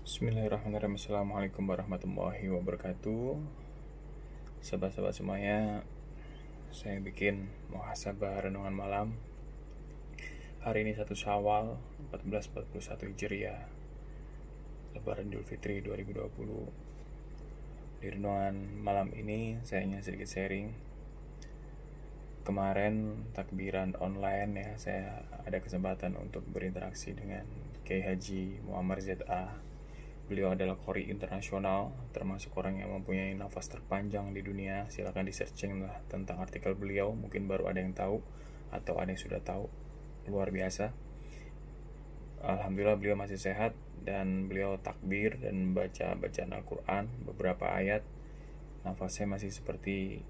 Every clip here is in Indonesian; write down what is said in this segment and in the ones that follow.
Bismillahirrahmanirrahim. Assalamualaikum warahmatullahi wabarakatuh. Sahabat-sahabat semuanya, saya bikin muhasabah renungan malam. Hari ini 1 Syawal 1441 Hijriah, Lebaran Idul Fitri 2020. Di renungan malam ini saya ingin sedikit sharing. Kemarin takbiran online ya, saya ada kesempatan untuk berinteraksi dengan Kiai Haji Muammar ZA. Beliau adalah qori internasional, termasuk orang yang mempunyai nafas terpanjang di dunia. Silakan di searching lah tentang artikel beliau, mungkin baru ada yang tahu atau ada yang sudah tahu. Luar biasa. Alhamdulillah beliau masih sehat dan beliau takbir dan baca bacaan Al-Quran beberapa ayat. Nafasnya masih seperti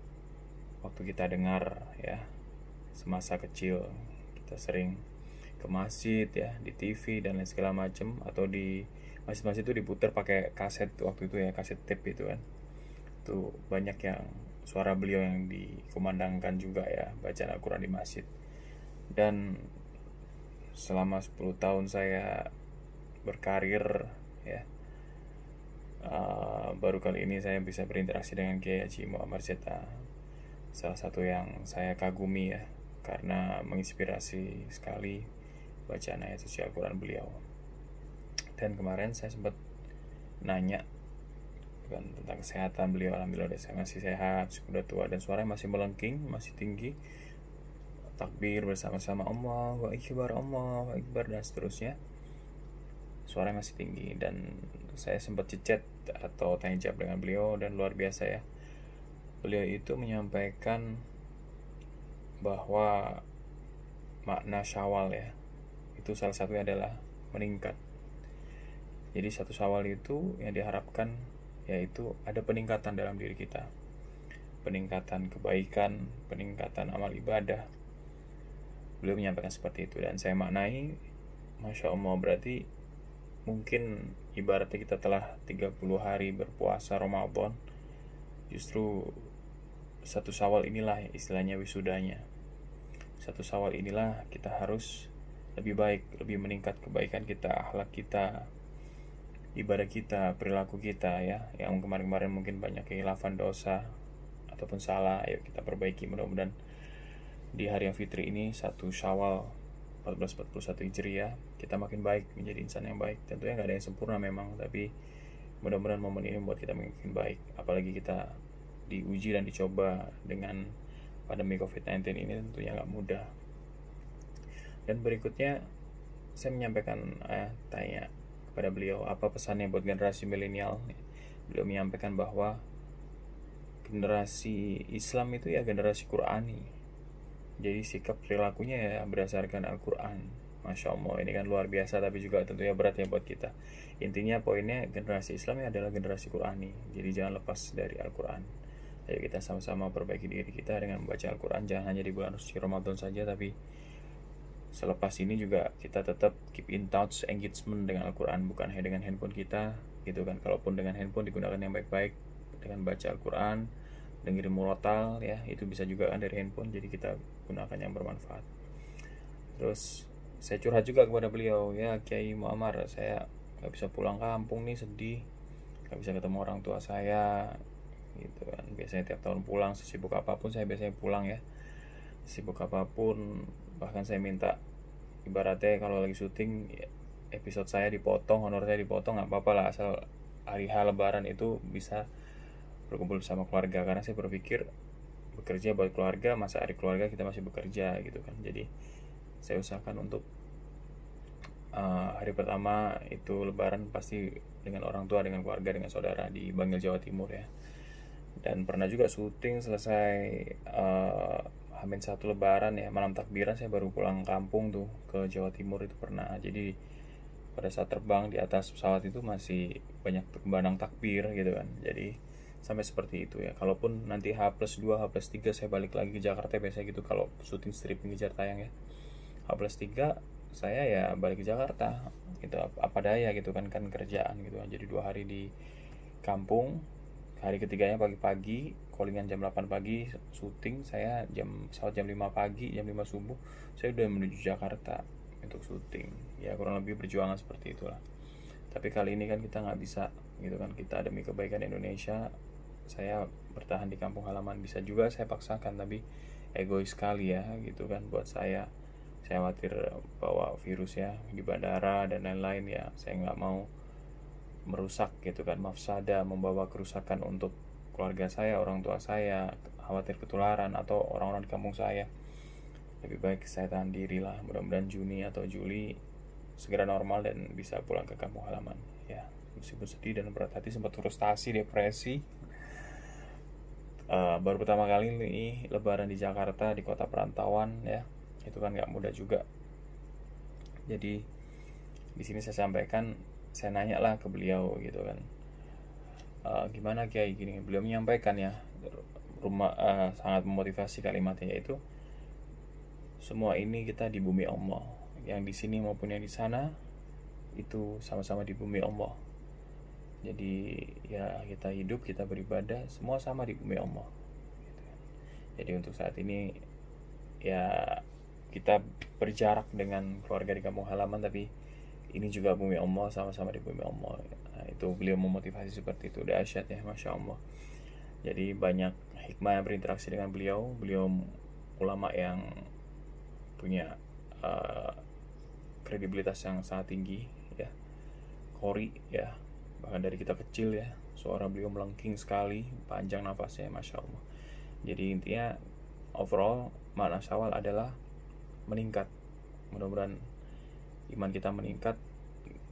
waktu kita dengar ya semasa kecil. Kita sering ke masjid ya, di TV dan lain segala macam, atau di masjid-masjid itu diputar pakai kaset waktu itu ya, kaset tape itu kan. Itu banyak yang suara beliau yang dikumandangkan juga ya, bacaan Al-Quran di masjid. Dan selama 10 tahun saya berkarir ya, baru kali ini saya bisa berinteraksi dengan Kiai Haji Muammar ZA. Salah satu yang saya kagumi ya, karena menginspirasi sekali bacaan ayat suci Al-Quran beliau. Dan kemarin saya sempat nanya kan tentang kesehatan beliau. Alhamdulillah saya masih sehat, sudah tua dan suaranya masih melengking, masih tinggi. Takbir bersama-sama Allahu Akbar dan seterusnya. Suaranya masih tinggi, dan saya sempat chat atau tanya jawab dengan beliau, dan luar biasa ya. Beliau itu menyampaikan bahwa makna Syawal ya, itu salah satunya adalah meningkat. Jadi 1 Syawal itu yang diharapkan yaitu ada peningkatan dalam diri kita, peningkatan kebaikan, peningkatan amal ibadah. Beliau menyampaikan seperti itu, dan saya maknai, Masya Allah, berarti mungkin ibaratnya kita telah 30 hari berpuasa Ramadan, justru 1 Syawal inilah istilahnya wisudanya. 1 Syawal inilah kita harus lebih baik, lebih meningkat kebaikan kita, akhlak kita, ibadah kita, perilaku kita ya, yang kemarin-kemarin mungkin banyak kehilafan, dosa ataupun salah, ayo kita perbaiki. Mudah-mudahan di hari yang fitri ini 1 Syawal 1441 Hijriah kita makin baik, menjadi insan yang baik. Tentunya gak ada yang sempurna memang, tapi mudah-mudahan momen ini membuat kita makin baik. Apalagi kita diuji dan dicoba dengan pandemi COVID-19 ini, tentunya gak mudah. Dan berikutnya saya menyampaikan tanya kepada beliau, apa pesannya buat generasi milenial. Beliau menyampaikan bahwa generasi Islam itu ya generasi Qurani, jadi sikap perilakunya ya berdasarkan Al-Quran. Masya Allah, ini kan luar biasa, tapi juga tentunya berat ya buat kita. Intinya poinnya, generasi Islam adalah generasi Qurani, jadi jangan lepas dari Al-Quran. Ayo kita sama-sama perbaiki diri kita dengan membaca Al-Quran, jangan hanya di bulan suci Ramadan saja, tapi selepas ini juga kita tetap keep in touch, engagement dengan Al-Quran, bukan hanya dengan handphone kita gitu kan. Kalaupun dengan handphone digunakan yang baik-baik, dengan baca Al-Quran, dengerin murotal ya, itu bisa juga kan dari handphone, jadi kita gunakan yang bermanfaat. Terus saya curhat juga kepada beliau, ya Kiai Muammar, saya gak bisa pulang kampung nih, sedih, gak bisa ketemu orang tua saya gitu kan. Biasanya tiap tahun pulang, sesibuk apapun saya biasanya pulang ya, sibuk apapun. Bahkan saya minta, ibaratnya kalau lagi syuting episode saya dipotong, honor saya dipotong, nggak apa-apa lah, asal hari H Lebaran itu bisa berkumpul bersama keluarga. Karena saya berpikir bekerja buat keluarga, masa hari keluarga kita masih bekerja gitu kan. Jadi saya usahakan untuk hari pertama itu Lebaran pasti dengan orang tua, dengan keluarga, dengan saudara di Bangil, Jawa Timur ya. Dan pernah juga syuting selesai H-1 Lebaran ya, malam takbiran saya baru pulang kampung tuh ke Jawa Timur, itu pernah. Jadi pada saat terbang di atas pesawat itu masih banyak kumandang takbir gitu kan. Jadi sampai seperti itu ya. Kalaupun nanti H+2, H+3 saya balik lagi ke Jakarta, biasanya gitu kalau syuting stripping kejar tayang ya. H+3 saya ya balik ke Jakarta gitu, apa daya gitu kan kerjaan gitu kan. Jadi 2 hari di kampung, hari ketiganya pagi-pagi, callingan jam 8 pagi, syuting saya pesawat jam 5 pagi, jam 5 subuh saya udah menuju Jakarta untuk syuting. Ya kurang lebih perjuangan seperti itulah. Tapi kali ini kan kita nggak bisa gitu kan, kita demi kebaikan Indonesia saya bertahan di kampung halaman. Bisa juga saya paksakan, tapi egois sekali ya gitu kan buat saya khawatir bawa virus ya di bandara dan lain-lain ya. Saya nggak mau merusak gitu kan, mafsada, membawa kerusakan untuk keluarga saya, orang tua saya, khawatir ketularan atau orang-orang di kampung saya. Lebih baik saya tahan diri lah, mudah-mudahan Juni atau Juli segera normal dan bisa pulang ke kampung halaman ya. Meskipun sedih dan berat hati, sempat frustasi, depresi. Baru pertama kali nih lebaran di Jakarta, di kota perantauan ya, itu kan nggak mudah juga. Jadi di sini saya sampaikan, saya nanya lah ke beliau gitu kan, gimana Kiai gini. Beliau menyampaikan ya, sangat memotivasi kalimatnya, yaitu semua ini kita di bumi Allah, yang di sini maupun yang di sana itu sama-sama di bumi Allah. Jadi ya kita hidup, kita beribadah, semua sama di bumi Allah gitu. Jadi untuk saat ini ya kita berjarak dengan keluarga di kampung halaman, tapi ini juga bumi Allah, sama-sama di bumi Allah. Nah, itu beliau memotivasi seperti itu, dahsyat ya, Masya Allah. Jadi banyak hikmah yang berinteraksi dengan beliau. Beliau ulama yang punya kredibilitas yang sangat tinggi ya, qori ya, bahkan dari kita kecil ya, suara beliau melengking sekali, panjang nafasnya, Masya Allah. Jadi intinya overall makna Syawal adalah meningkat. Mudah-mudahan iman kita meningkat,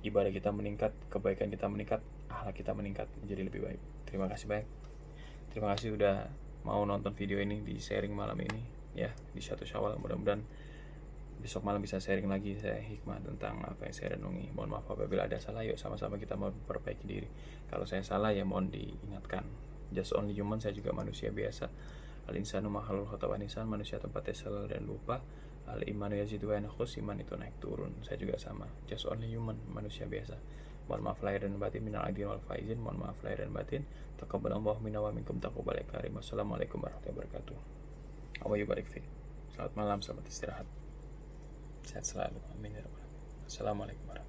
ibadah kita meningkat, kebaikan kita meningkat, akhlak kita meningkat menjadi lebih baik. Terima kasih banyak. Terima kasih udah mau nonton video ini, di sharing malam ini ya, di 1 Syawal. Mudah-mudahan besok malam bisa sharing lagi saya hikmah tentang apa yang saya renungi. Mohon maaf apabila ada salah, yuk sama-sama kita memperbaiki diri. Kalau saya salah ya mohon diingatkan. Just only human, saya juga manusia biasa. Al-insanu makhluk khata'an insan, manusia tempatnya salah dan lupa. Al-imanu yazidu wa yanqus, iman itu naik turun. Saya juga sama, just only human, manusia biasa. Mohon maaf lahir dan batin, minal aidin wal faizin. Mohon maaf lahir dan batin. Taqabbalallahu minna wa minkum taqabbal karim. Wassalamualaikum warahmatullahi wabarakatuh. Wa yubarik fiik. Selamat malam, selamat istirahat. Sehat selalu. Amin ya rabbal alamin. Assalamualaikum warahmatullahi wabarakatuh.